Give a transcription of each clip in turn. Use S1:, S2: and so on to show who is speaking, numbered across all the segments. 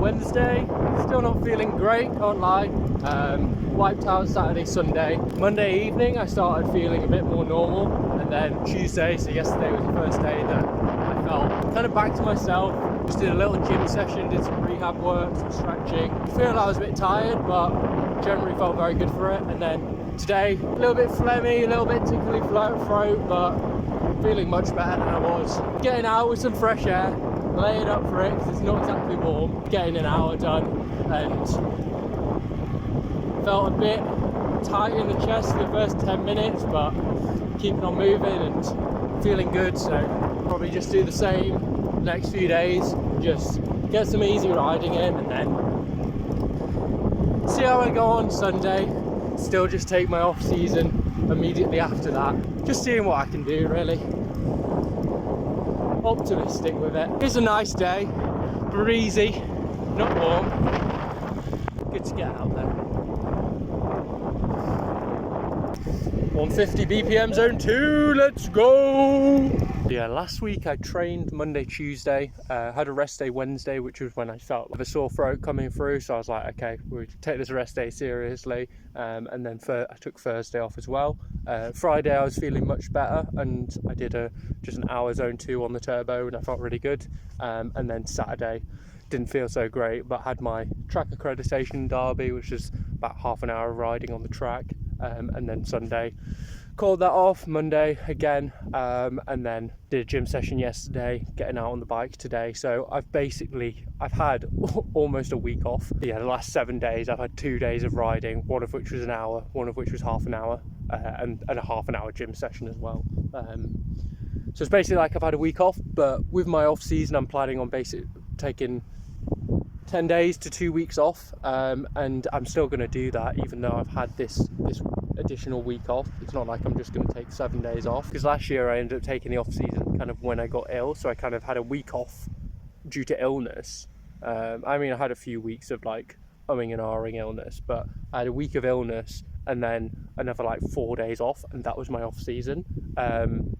S1: Wednesday, still not feeling great, can't lie. Wiped out Saturday, Sunday. Monday evening I started feeling a bit more normal, and then Tuesday, so yesterday was the first day that I felt kind of back to myself. Just did a little gym session, did some rehab work, some stretching. I feel I was a bit tired, but generally felt very good for it. And then today, a little bit phlegmy, a little bit tickly throat, but feeling much better than I was. Getting out with some fresh air, laying up for it because it's not exactly warm. Getting an hour done and felt a bit tight in the chest for the first 10 minutes, but keeping on moving and feeling good. So probably just do the same next few days, just get some easy riding in, and then see how I go on Sunday. Still just take my off season immediately after that, just seeing what I can do really. Optimistic with it. It's a nice day, breezy, not warm, good to get out there. 150 BPM zone 2, let's go! Yeah, last week I trained Monday, Tuesday, had a rest day Wednesday, which was when I felt like a sore throat coming through, so I was like, okay, we'll take this rest day seriously, and then I took Thursday off as well. Friday I was feeling much better, and I did just an hour zone 2 on the turbo, and I felt really good, and then Saturday didn't feel so great, but had my track accreditation in Derby, which is about half an hour of riding on the track, and then Sunday called that off. Monday again, and then did a gym session yesterday, getting out on the bike today. So I've had almost a week off. Yeah, the last 7 days I've had 2 days of riding, one of which was an hour, one of which was half an hour, and a half an hour gym session as well. So it's basically like I've had a week off, but with my off season I'm planning on basically taking 10 days to 2 weeks off, and I'm still going to do that even though I've had this additional week off. It's not like I'm just going to take 7 days off, because last year I ended up taking the off season kind of when I got ill, so I kind of had a week off due to illness. I mean, I had a few weeks of like umming and ahhing illness, but I had a week of illness and then another like 4 days off, and that was my off season. And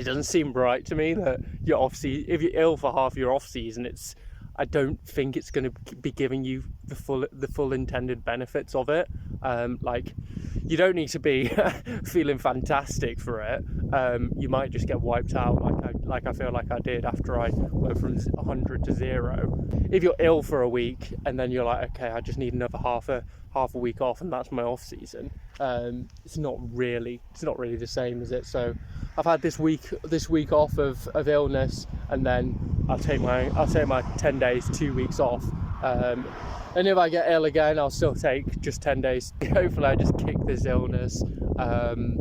S1: it doesn't seem right to me that you're off season, if you're ill for half your off season, I don't think it's going to be giving you the full intended benefits of it. Like, you don't need to be feeling fantastic for it. You might just get wiped out like I feel like I did after I went from 100 to 0. If you're ill for a week and then you're like, okay, I just need another half a week off and that's my off season, it's not really the same, is it? So I've had this week off of illness, and then I'll take my 10 days, 2 weeks off, and if I get ill again I'll still take just 10 days. Hopefully I just kick this illness, and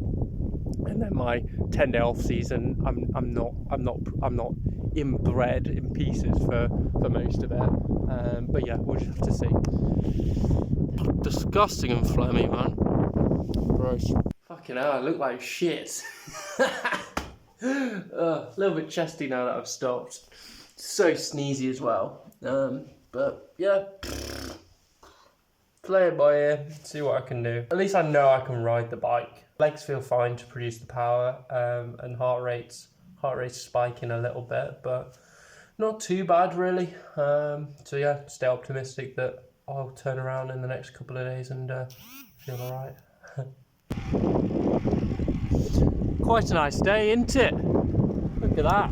S1: then my 10-day off season I'm not inbred in pieces for most of it, but yeah, we'll just have to see. Disgusting and phlegmy, man. Gross. Fucking hell, I look like shit. A little bit chesty now that I've stopped. So sneezy as well. But yeah, play it by ear, see what I can do. At least I know I can ride the bike. Legs feel fine to produce the power, and heart rate's spiking a little bit, but not too bad really. So yeah, stay optimistic that I'll turn around in the next couple of days and feel alright. Quite a nice day, isn't it? Look at that.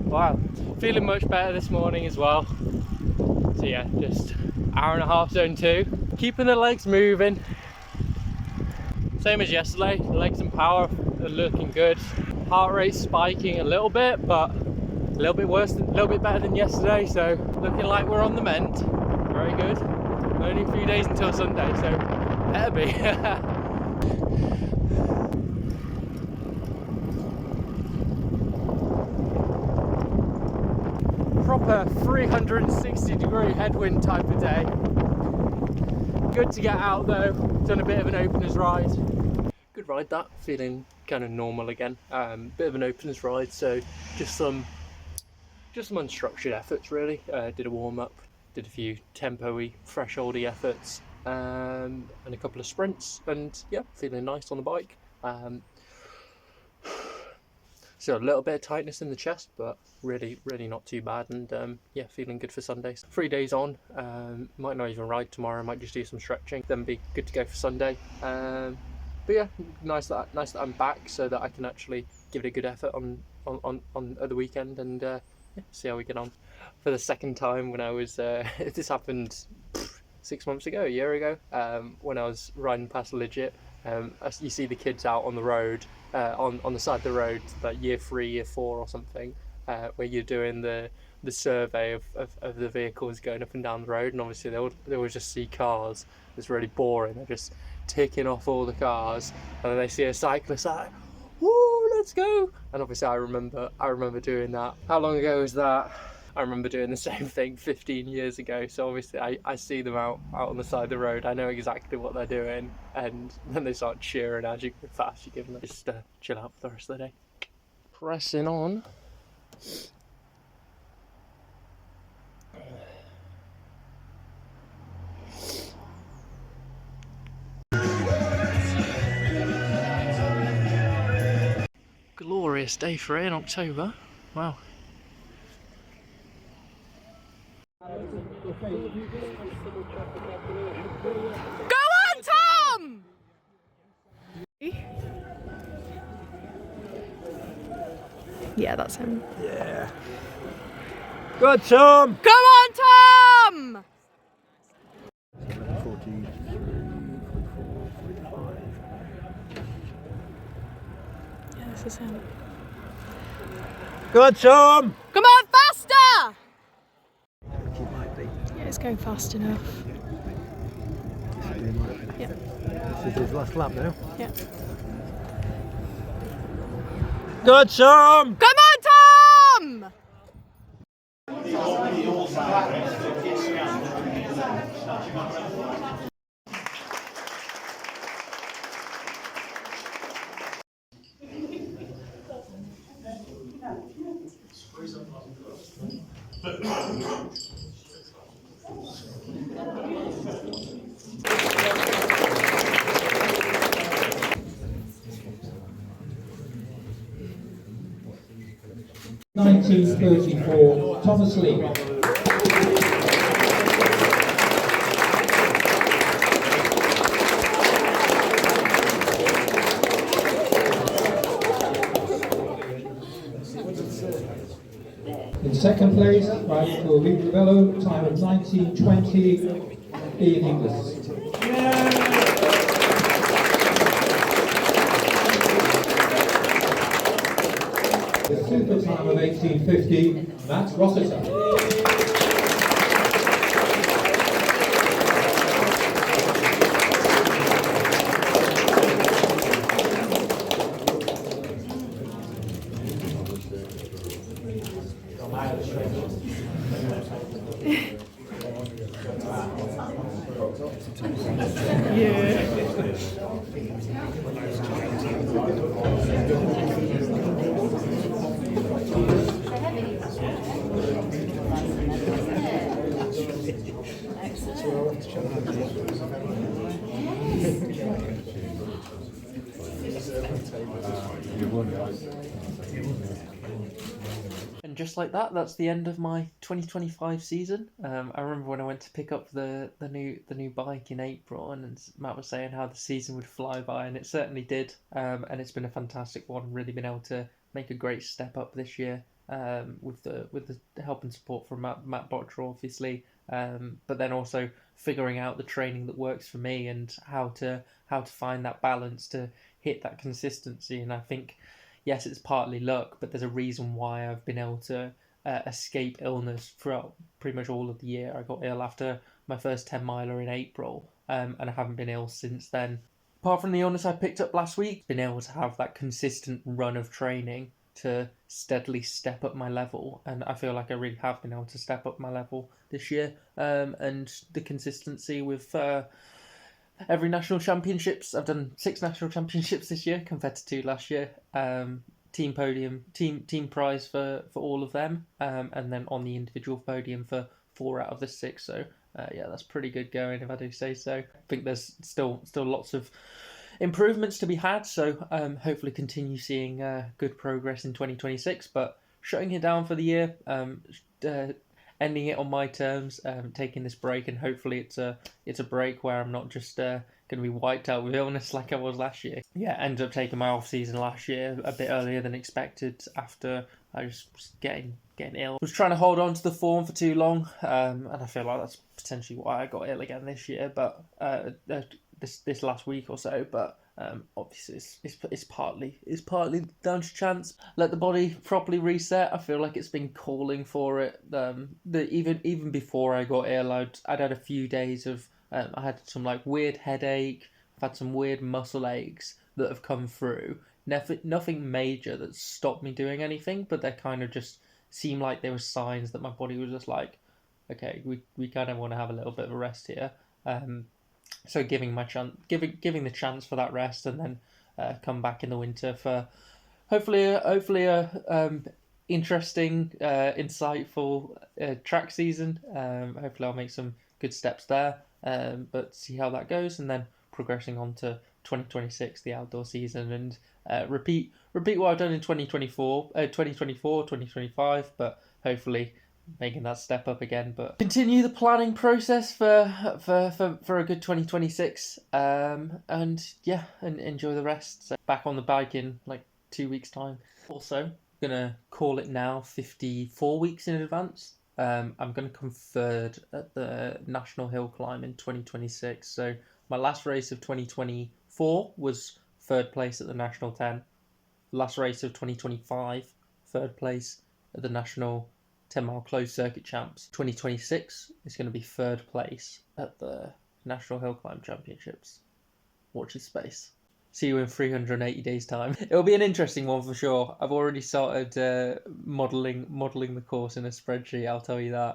S1: Wow. Feeling much better this morning as well. So yeah, just hour and a half zone 2. Keeping the legs moving. Same as yesterday, the legs and power are looking good. Heart rate spiking a little bit, but a little bit better than yesterday, so looking like we're on the mend. Very good. Only a few days until Sunday, so better be. Proper 360-degree headwind type of day. Good to get out though. Done a bit of an openers ride. Good ride that. Feeling kind of normal again. Bit of an openers ride, so just some unstructured efforts really. Did a warm up, did a few tempo-y, threshold-y efforts, and a couple of sprints, and yeah, feeling nice on the bike. Still a little bit of tightness in the chest, but really not too bad. And yeah, feeling good for Sunday. 3 days on. Might not even ride tomorrow. Might just do some stretching. Then be good to go for Sunday. But yeah, nice that I'm back, so that I can actually give it a good effort on the weekend, and yeah, see how we get on. For the second time, when I was this happened 6 months ago, a year ago, when I was riding past Legit. You see the kids out on the road, on the side of the road, like year 3, year 4 or something, where you're doing the survey of the vehicles going up and down the road, and obviously they would just see cars. It's really boring. They're just ticking off all the cars, and then they see a cyclist like, woo, let's go. And obviously I remember doing that. How long ago was that? I remember doing the same thing 15 years ago, so obviously I see them out on the side of the road. I know exactly what they're doing, and then they start cheering as you go fast. You give them just chill out for the rest of the day. Pressing on. Glorious day for it in October. Wow.
S2: Go on, Tom! Yeah, that's him.
S3: Yeah. Good, Tom!
S2: Go on, Tom!
S3: 43, 44, 45.
S2: Yeah, this is him.
S3: Good, Tom!
S2: Come on, faster!
S3: I think it might be.
S2: Yeah, it's going fast enough.
S3: It might be.
S2: Yeah.
S3: This is his last lap now.
S2: Yeah.
S3: Good, Tom!
S2: Come on, Tom!
S4: (1934) Thomas Lee. In second place, riding for Viva Bello, time of 19:20, Ian Inglis. The super time of 18:50, Matt Rossiter.
S1: And just like that, that's the end of my 2025 season. I remember when I went to pick up the new bike in April, and Matt was saying how the season would fly by, and it certainly did. And it's been a fantastic one. Really been able to make a great step up this year, with the help and support from Matt Botcher, obviously. But then also figuring out the training that works for me, and how to find that balance to hit that consistency. And I think, yes, it's partly luck, but there's a reason why I've been able to escape illness throughout pretty much all of the year. I got ill after my first 10 miler in April, and I haven't been ill since then. Apart from the illness I picked up last week, been able to have that consistent run of training to steadily step up my level, and I feel like I really have been able to step up my level this year, and the consistency with every national championships. I've done 6 national championships this year compared to 2 last year. Team podium, team prize for all of them, and then on the individual podium for 4 out of the 6. So yeah, that's pretty good going, if I do say so. I think there's still lots of improvements to be had. So hopefully continue seeing good progress in 2026. But shutting it down for the year, ending it on my terms, taking this break, and hopefully it's a break where I'm not just going to be wiped out with illness like I was last year. Yeah, ended up taking my off season last year a bit earlier than expected after I was getting ill. Was trying to hold on to the form for too long, and I feel like that's potentially why I got ill again this year. But this last week or so, but. Obviously, it's partly down to chance. Let the body properly reset. I feel like it's been calling for it. Even before I got ill, I'd had a few days of I had some like weird headache. I've had some weird muscle aches that have come through. Nothing major that stopped me doing anything, but they kind of just seemed like there were signs that my body was just like, okay, we kind of want to have a little bit of a rest here. So giving the chance for that rest, and then come back in the winter for hopefully a interesting, insightful track season. Hopefully I'll make some good steps there, but see how that goes, and then progressing on to 2026, the outdoor season, and repeat what I've done in 2025, but hopefully making that step up again, but continue the planning process for a good 2026, and yeah, and enjoy the rest. So back on the bike in like 2 weeks time. Also gonna call it now 54 weeks in advance. I'm gonna come third at the National Hill Climb in 2026. So my last race of 2024 was third place at the National 10. Last race of 2025, third place at the National 10-mile closed circuit champs. 2026 is going to be third place at the National Hill Climb Championships. Watch this space. See you in 380 days' time. It'll be an interesting one for sure. I've already started modelling the course in a spreadsheet, I'll tell you that.